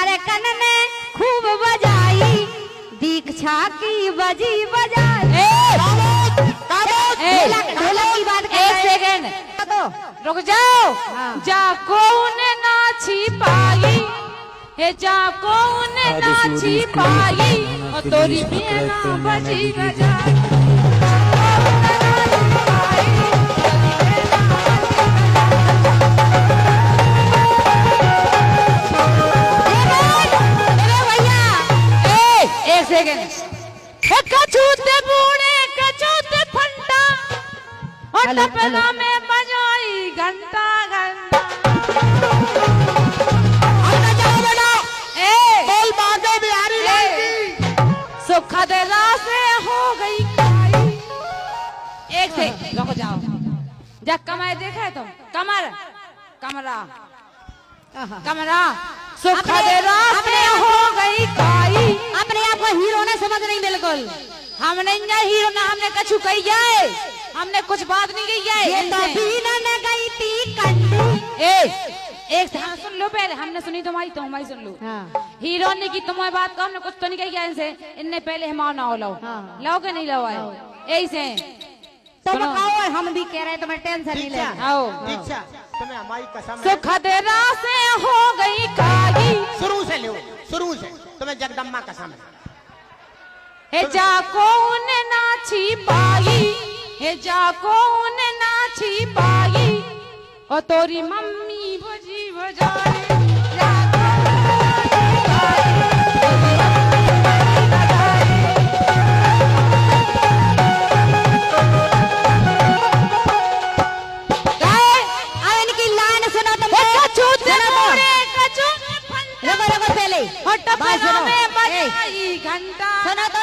लड़कन ने खूब बजाई दीक्षा की बजी बजाई। ढोलक की बात कर। एक सेकंड रुक जाओ। जाको उन्हें नाची पाई हे जाको उन्हें नाची पाई और तोरी बिना बजी बजाई। एक सेकंड कचूते बूढ़े कचूते फंटा और तबला में बजाई घंटा घंटा। सुखद से हो गई खाई। एक से रुक जाओ। जब कमर देखा तुम कमर कमरा कमरा सुखद से हो गई खाई। अपने आप को हीरो ने समझ नहीं बिल्कुल। हमने हीरो ना हमने कछु कही जाए हमने कुछ बात नहीं कही जाए। ये तो बीना न गई थी कंडी। एक हाँ, सुन लो पहले हमने सुनी तुम्हारी तो हमारी सुन लो। हाँ। हीरो ने की तुम्हारी बात को हमने कुछ तो नहीं कही जाए इनसे। इनने पहले हम ना हो लो लो के नहीं लो आए ऐसे तुम आओ और हम भी कह रहे हैं तुम्हें टेंशन नहीं ले। आओ दीक्षा तुम्हें हमारी कसम है। सुखद से हो गई काई। शुरू से लो शुरू से तुम्हें जगदम्बा कसम है। हे जाको उन्हें नाची पाई हे जाको उन्हें नाची पाई और तोरी मम्मी बजी बजाए। घंटा सुना तो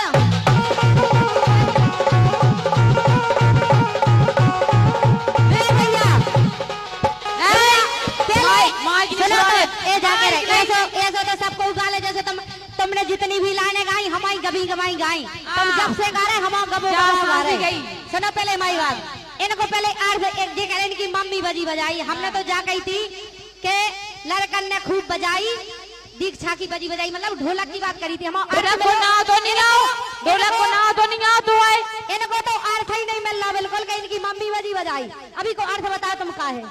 सबको उगाले जैसे तुमने जितनी भी लाइनें गाई हमारी गभी गवाई गाई। तुम जब से गा रहे हम गबो गा रहे। सुनो पहले हमारी बात इनको पहले अर्थ एक जी करें इनकी मम्मी बजी बजाई। हमने तो जा गई थी कि लड़कन ने खूब बजाई दीक्षा की बजी बजाई मतलब ढोलक की बात करी थी हम। ढोलक को ना तो नहीं लाओ ढोलक को ना तो नहीं आता है। इनको तो अर्थ ही नहीं मिल रहा बिल्कुल कि इनकी मम्मी बजी बजाई। अभी को अर्थ बताओ तुम का है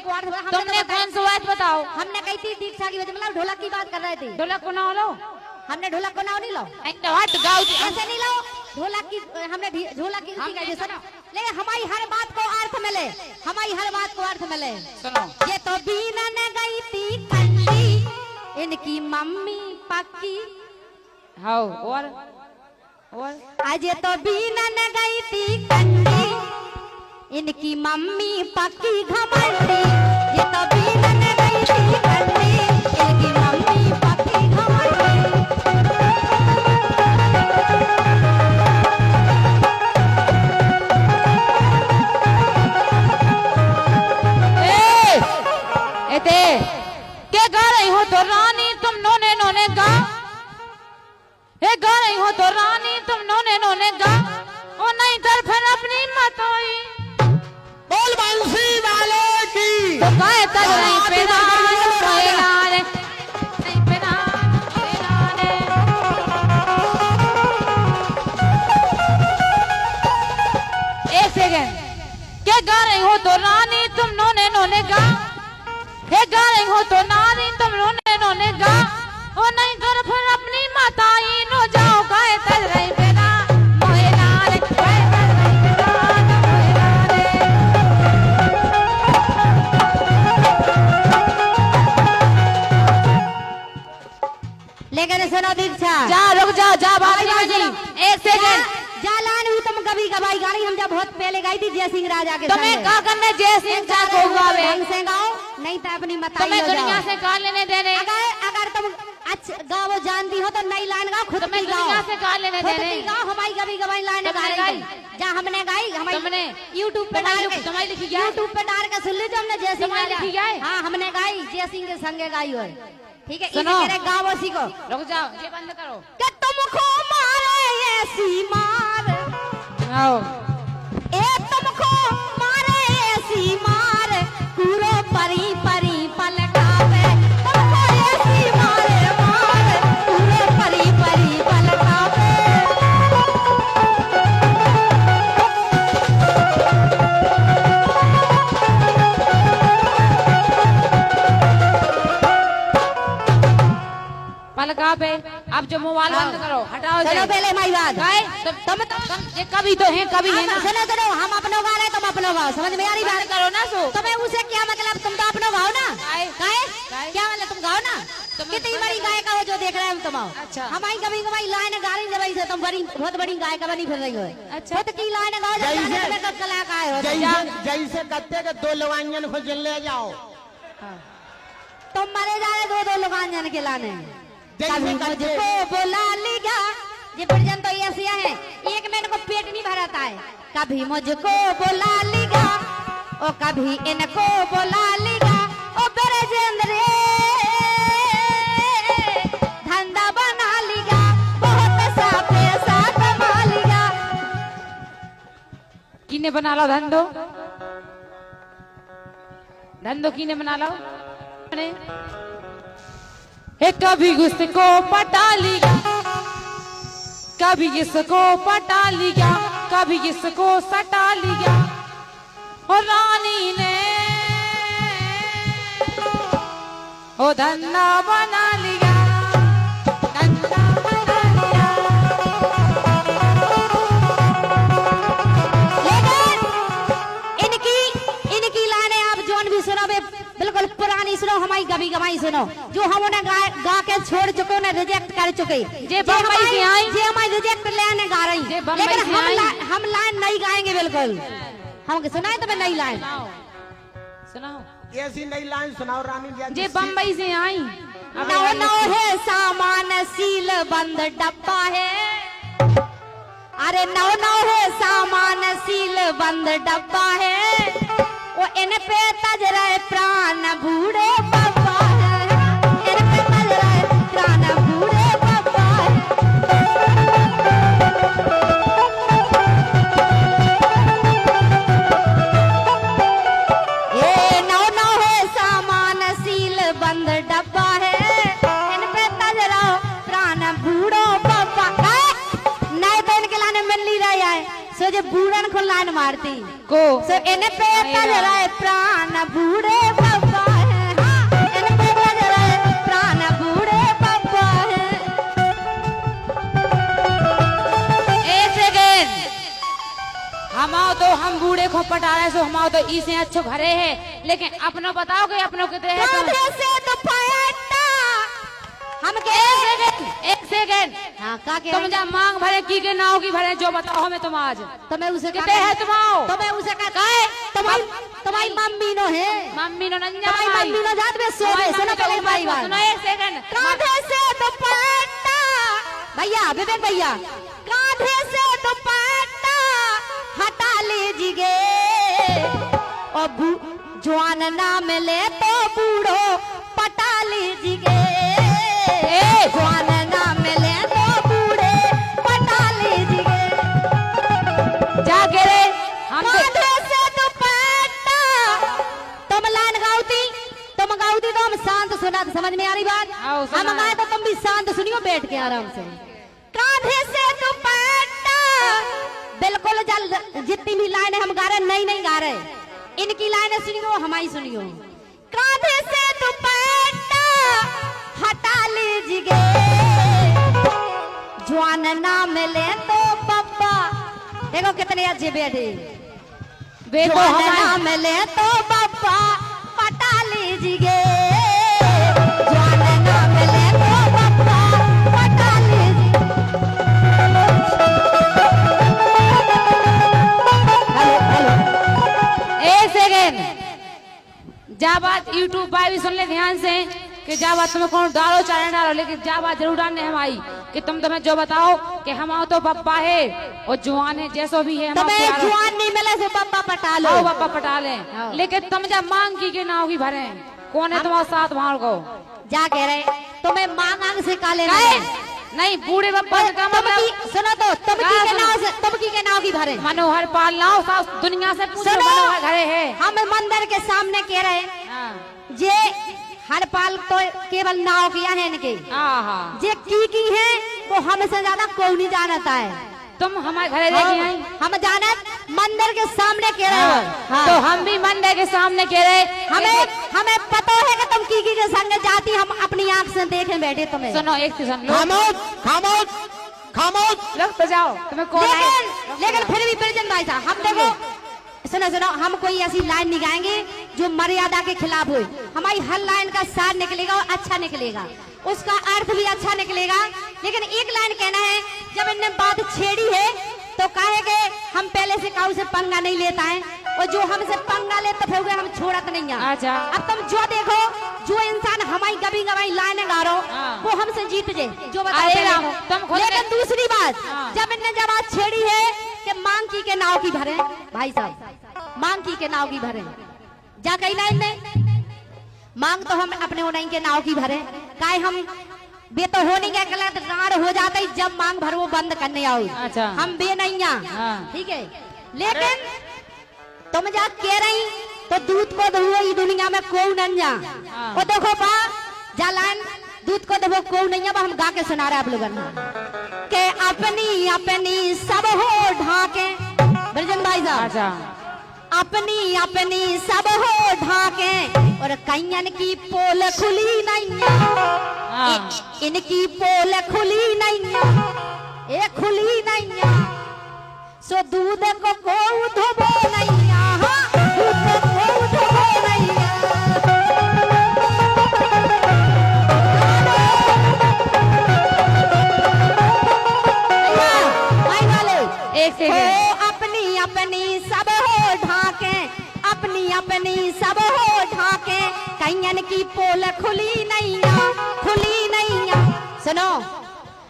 को अर्थ तुमने कौन सा बात बताओ। हमने कही थी दीक्षा की बजी मतलब ढोलक की बात कर रहे थे। ढोलक को ना लो हमने ढोलक को ना नहीं लो ऐसे नहीं लो ढोलक की हमने ढोलक की सुनो लेकिन हमारी हर बात को अर्थ मिले हमारी हर बात को अर्थ मिले। सुनो ये तो बीना ने गई थी कंडी इनकी मम्मी पक्की। हाँ और आज ये तो बीना न गई थी कंडी इनकी मम्मी पक्की घमंडी। ये तो बीना न गई थी कंडी इनकी मम्मी पक्की घमंडी। क्या गा रही हो तो रानी तुम नोने नोने गा। हे गा रही हो तो रानी तुम नोने नोने गा और नहीं तर फिर अपनी मतोई बोल बंसी वाले की तो गाए तक नहीं पेरा सोएलारे नहीं पेरा सोएलारे। एक सेकंड क्या गा रही हो तो रानी तुम नोने नोने गा। हे गा रही हो तो नानी तुम नोने नोने गा और नहीं कर फिर अपनी माताई नो जाओ गाए तर रही बेना मोहे नारे गाए तर रही बेना मोहे नारे। लेकिन सुनो दीक्षा जा रुक जा जा बात नहीं जी एक सेकंड जालान हुई तुम कभी गवाई गाड़ी हम जब बहुत पहले गई थी जय सिंह राजा के तुम्हें क्या करने जय सिंह का को गावे से गाओ नहीं तो अपनी मताई तुम्हें हो दुनिया जाओ। से गा लेने देने अगर तुम अच्छा गाओ जानती हो तो नई लाइन गाओ खुद तुम्हें की गाओ दुनिया से गा लेने खुद देने की गाओ हमारी कभी गवाई लाइन गा तुमने रही गाई? जहाँ हमने गाई हमारी तुमने YouTube पे डाल के तुम्हारी लिखी क्या YouTube पे डाल के सुन लीजिए हमने जय सिंह तुम्हारी लिखी क्या है? हाँ हमने गाई जय सिंह के संगे गाई हो। ठीक है सुनो। इसे गाओ उसी को रुक जाओ ये बंद करो कि तुमको मारे ऐसी मार आओ ए तुमको मारे ऐसी मार पूरो परी परी पलटावे तुमको ऐसी मारे अब जो मोबाइल बंद करो, हटाओ सुनो इसे। पहले हमारी बात। गाए तुम ये कभी तो है, कभी है ना। सुनो सुनो, हम अपनो गा रहे, तुम अपनो गाओ, समझ में आ रही बात? बंद करो ना सो। तुम्हें उसे क्या मतलब, तुम तो अपनो गाओ ना। गाए। गाए क्या मतलब, तुम गाओ ना। कितनी बड़ी गायिका हो जो देख रहे हैं हम तुम। अच्छा। हमारी कभी कभी लाइन गा रही जब से तुम बड़ी बहुत बड़ी गायिका बनी फिर रही हो। अच्छा। खुद की लाइन गाओ जब जैसे- जाने तुम्हें कलाकार हो। जैसे कहते कि 2 लवानियन को जल ले जाओ, तुम मरे जा रहे दो लोग के लाने। जैसे कभी करते- मुझको बुला लिया, ये वर्जन तो ऐसी है, एक में इनको पेट नहीं भराता है। कभी मुझको बुला लिया, ओ कभी इनको बुला लिया, ओ ब्रजेंद्र रे, धंधा बना लिया, बहुत सा पैसा कमा लिया। किने बना लो धंधो, धंधो किने बना लो। हे कभी उसको पटा लिया, कभी इसको पटा लिया, कभी इसको सटा लिया, और रानी ने ओ धंधा बना लिया, धंधा बना लिया। लेकिन इनकी लाइनें आप जोन भी सुनो बे, बिल्कुल पुरानी सुनो, हमारी कभी कभी सुनो, जो हम उन्हें गा के छोड़ चुके, उन्हें रिजेक्ट कर चुके। जे बम्बई से आई, जे हमारी रिजेक्ट लाइन गा रही, जे बम्बई लेकिन से आई। हम लाइन नहीं गाएंगे बिल्कुल। हम सुनाए तुम्हें नई लाइन। सुनाओ, सुनाओ। ऐसी नई लाइन सुनाओ रानी जी। जे बम्बई से आई। नौ नौ है सामान सील बंद डब्बा है, अरे नौ नौ है सामान सील बंद डब्बा है, वो इन पे तज रहे प्राण बूढ़े बाबा है, इन पे तज रहे प्राण बूढ़े बाबा है। ये नौ नौ है सामान सील बंद डब्बा है, इन पे तज रहो प्राण बूढ़ो बाबा। नए तो इनके लाने मिल नहीं रहा है, सो जो बूढ़न को लाइन मारती को सो इन पे तज रहे प्राण बूढ़े बाबा है, हाँ, इन पे तज रहे प्राण बूढ़े बाबा है। एक सेकेंड, हमाओ तो हम बूढ़े को पटा रहे, सो हमाओ तो इसे अच्छो घरे है, लेकिन अपनो बताओ कि अपनो कितने है। कांधे से दुपट्टा हम के एक सेकेंड, हाँ का के तुम जा मांग भरे की नाव की भरे, जो बताओ हमें तुम आज तुम्हें उसे कितने है तुम्हाओ। तुम्हें उसे कहता है तुम्हारी मम्मी नो है, मम्मी नो नंजा तुम्हारी मम्मी नो जात में सो गए। सुनो पहले हमारी बात। सुनो एक सेकेंड। कांधे से दुपट्टा, भैया विवेक भैया, कांधे से दुपट्टा हटा लीजिए, और जवान ना मिले तो बूढ़ो पटा लीजिए, जवान ना मिले तो बूढ़े पटा लीजिए। जाके रे हम कांधे से दुपट्टा, तुम लाइन गाउती तो हम शांत सुना, समझ में आ रही बात? आओ, सुना। हम गाए तो तुम भी शांत सुनियो बैठ के आराम से। कांधे से दुपट्टा, बिल्कुल जितनी भी लाइनें हम गा रहे नहीं गा रहे, इनकी लाइनें सुनियो हमारी सुनियो। कांधे से दुपट्टा हटा लीजिए, जवान ना मिले तो पप्पा, देखो कितने अच्छे बैठे, देखो जवान हमारे ना मिले तो पप्पा पटा लीजिए, जवान ना मिले तो पप्पा पटा लीजिए। हेलो एक सेकेंड, जा बात यूट्यूब पर भी सुन ले ध्यान से कि जा बात तुम्हें कौन डालो चाहे डालो, लेकिन जा बात जरूर डालने हम आई कि तुम तुम्हें जो बताओ कि हम तो पप्पा है और जवान है, जैसो भी है हम तुम्हें प्यार हो। जवान नहीं मिले से पप्पा पटा लो। आओ पापा पटा ले, आओ। लेकिन तुम जब मांग की ना होगी भरे, कौन है तुम्हारे साथ वहां को जा कह रहे तुम्हें मांग से का लेना नहीं, है? नहीं बूढ़े बाबा का मतलब सुनो तो तुमकी के नाव से तुमकी के नाव की भरे मनोहर पाल लाओ सास दुनिया से पूछो सुनो, मनोहर घरे है। हम मंदिर के सामने कह रहे हाँ, जे हर पाल तो केवल नाव किया है इनके, आहा, जे की है वो हमसे ज्यादा कोई नहीं जानता है। तुम हमारे घरे लेके आई हम जानत मंदिर के सामने कह रहे हो। हाँ। तो हम भी मंदिर के सामने कह रहे। हमें पता है कि तुम की के संग जाती, हम अपनी आंख से देखे बैठे तुम्हें। सुनो एक सेकंड, खामोश खामोश खामोश। लोग तो जाओ, तुम्हें कॉल आए। लेकिन फिर भी प्रेजेंट भाई साहब, हम देखो सुनो सुनो, हम कोई ऐसी लाइन नहीं गाएंगे जो मर्यादा के खिलाफ हो। हमारी हर लाइन का सार निकलेगा और अच्छा निकलेगा, उसका अर्थ भी अच्छा निकलेगा। लेकिन एक लाइन कहना है, जब इनने बात छेड़ी है तो कहेंगे हम पहले से काऊ से पंगा नहीं लेता है, और जो हमसे पंगा ले तो फिर हम छोड़त नहीं है। अच्छा। अब तुम जो देखो, जो इंसान हमारी गबी गवाई लाइन गा रहा हाँ। वो हमसे जीत जे जो आएगा, तुम बताओ। खुद लेकिन दूसरी बात, हाँ। जब इनने जब बात छेड़ी है कि मांग की के नाव की भरे, भाई साहब मांग की के नाव की भरे, जा कही ना इनने मांग तो हम अपने उन्हीं के नाव की भरे, काहे हम बे तो हो नहीं गया, गलत राड़ हो जाता है जब मांग भर वो बंद करने आओ। अच्छा। हम बे नहीं हाँ। ठीक है। लेकिन तुम जा कह रही तो दूध को दो ई दुनिया में को नहीं जा। हाँ। और देखो बा जालान दूध को दबो को नहीं है, हम गा के सुना रहे आप लोगन के अपनी अपनी सब हो ढाके। ब्रजन भाई साहब, अच्छा। अपनी अपनी सब हो ढाके, और कैयन की पोल खुली नहीं, हाँ। इनकी पोल खुली नहीं, ये खुली नहीं, सो दूध को धोबो नहीं, हाँ, दूध को धोबो नहीं। भाई वाले एक सेकंड, हो अपनी अपनी सब हो ढाके, अपनी अपनी सब हो ढाके, कैयन की पोल खुली नहीं, खुली नहीं। सुनो,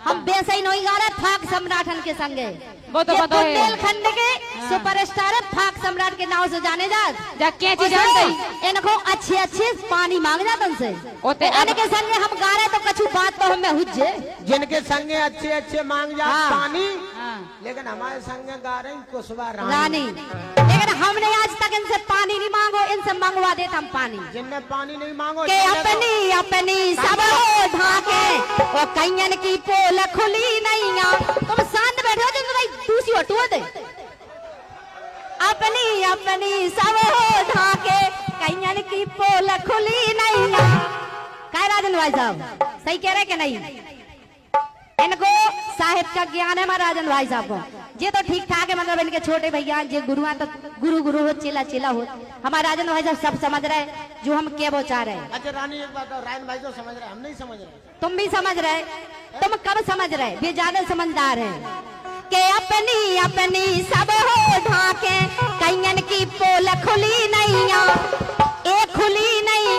हम बेसई नहीं गा रहे फाक सम्राटन के संगे, वो तो ये पता है। बुंदेलखंड के सुपरस्टार फाक सम्राट के नाम से जाने जात। जा क्या चीज जानते इनको अच्छे अच्छे पानी मांग जात उनसे, होते अब- इनके संगे हम गा रहे तो कछु बात तो हमें हुज्जे। जिनके संगे अच्छे अच्छे मांग जा हाँ। पानी, हाँ। लेकिन हमारे संगे गा रही कुशवा रानी। लेकिन हमने आज तक इनसे पानी नहीं मांगो, इनसे मंगवा देता हम पानी। जिनने पानी नहीं मांगो के चले दो। अपनी अपनी सब हो ढाके, और कैयन की पोल खुली नहीं। तुम शांत बैठो, जो भाई दूसरी हटुआ दे। अपनी अपनी सब हो ढाके, कैयन की पोल खुली नहीं। कह राजन भाई साहब सही कह रहे कि नहीं? इनको साहित्य का ज्ञान है हमारे राजन भाई साहब को, ये तो ठीक ठाक है, मतलब इनके छोटे भैया जे गुरु हैं तो गुरु गुरु हो, चेला चेला हो। हमारे राजन भाई साहब सब समझ रहे जो हम क्या बोचा रहे। अच्छा रानी एक बात, रायन भाई तो समझ रहे, हम नहीं समझ रहे। तुम भी समझ रहे, तुम कब समझ रहे, ये ज्यादा समझदार है। के अपनी अपनी सब हो ढाके, कैयन की पोल खुली नहीं, ए खुली नहीं।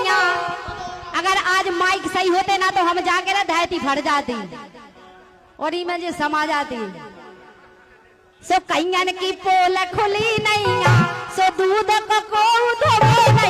अगर आज माइक सही होते ना तो हम जाके ना धरती फट जाती और ही में समा जाती। सो कैयन की पोल खुली नहीं, सो दूध को धोबो नहीं।